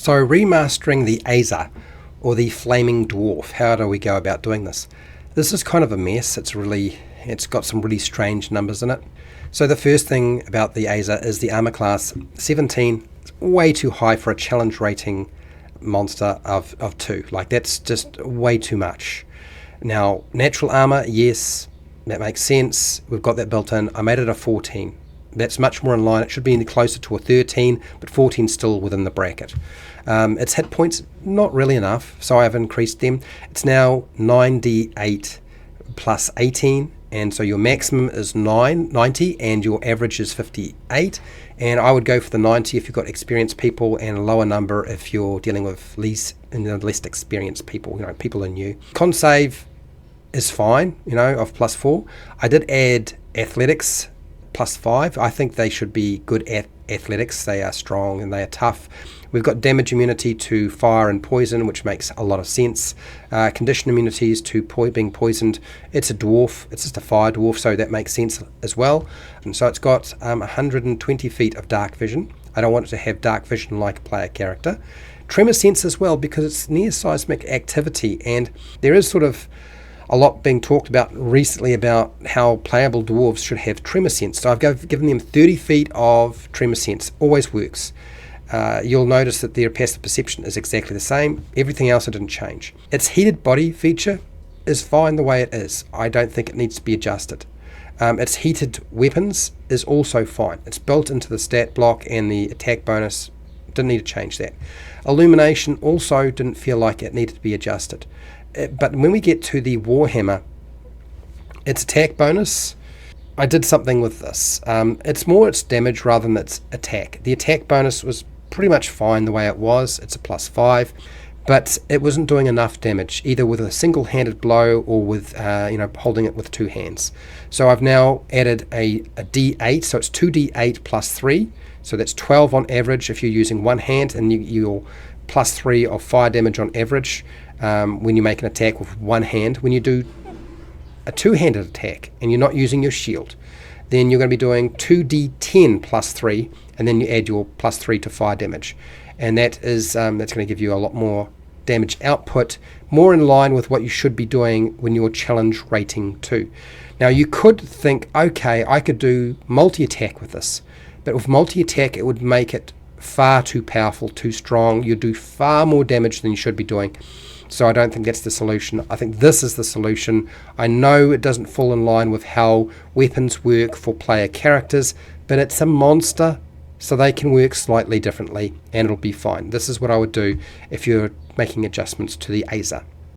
So remastering the Azer, or the Flaming Dwarf, how do we go about doing this? This is kind of a mess. It's got some really strange numbers in it. So the first thing about the Azer is the armor class 17. It's way too high for a challenge rating monster of 2. Like, that's just way too much. Now, natural armor, yes, that makes sense. We've got that built in. I made it a 14. That's much more in line. It should be closer to a 13, but 14 still within the bracket. Its hit points, not really enough, so I've increased them. It's now 9d8 plus 18, and so your maximum is 90, and your average is 58. And I would go for the 90 if you've got experienced people, and a lower number if you're dealing with less experienced people. People are new. Con save is fine, of +4. I did add athletics +5. I think they should be good at athletics. They are strong and they are tough. We've got damage immunity to fire and poison, which makes a lot of sense. Condition immunities to being poisoned. It's a dwarf. It's just a fire dwarf, so that makes sense as well. And so it's got 120 feet of dark vision. I don't want it to have dark vision like a player character. Tremor sense as well, because it's near seismic activity, and there is sort of a lot being talked about recently about how playable dwarves should have tremor sense. So I've given them 30 feet of tremor sense. Always works. You'll notice that their passive perception is exactly the same. Everything else I didn't change. Its heated body feature is fine the way it is. I don't think it needs to be adjusted. Its heated weapons is also fine. It's built into the stat block, and the attack bonus, didn't need to change that. Illumination also didn't feel like it needed to be adjusted. But when we get to the Warhammer, its attack bonus, I did something with this. It's more its damage rather than its attack. The attack bonus was pretty much fine the way it was. It's a +5, but it wasn't doing enough damage, either with a single-handed blow or with holding it with 2 hands. So I've now added a D8, so it's 2D8 +3, so that's 12 on average if you're using one hand, and you're +3 of fire damage on average when you make an attack with one hand. When you do a two-handed attack and you're not using your shield, then you're going to be doing 2d10 +3, and then you add your +3 to fire damage, and that's going to give you a lot more damage output, more in line with what you should be doing when you're challenge rating 2. Now you could think, okay, I could do multi-attack with this, but with multi-attack it would make it far too powerful, too strong. You do far more damage than you should be doing. So I don't think that's the solution. I think this is the solution. I know it doesn't fall in line with how weapons work for player characters, but it's a monster, so they can work slightly differently, and it'll be fine. This is what I would do if you're making adjustments to the Azer.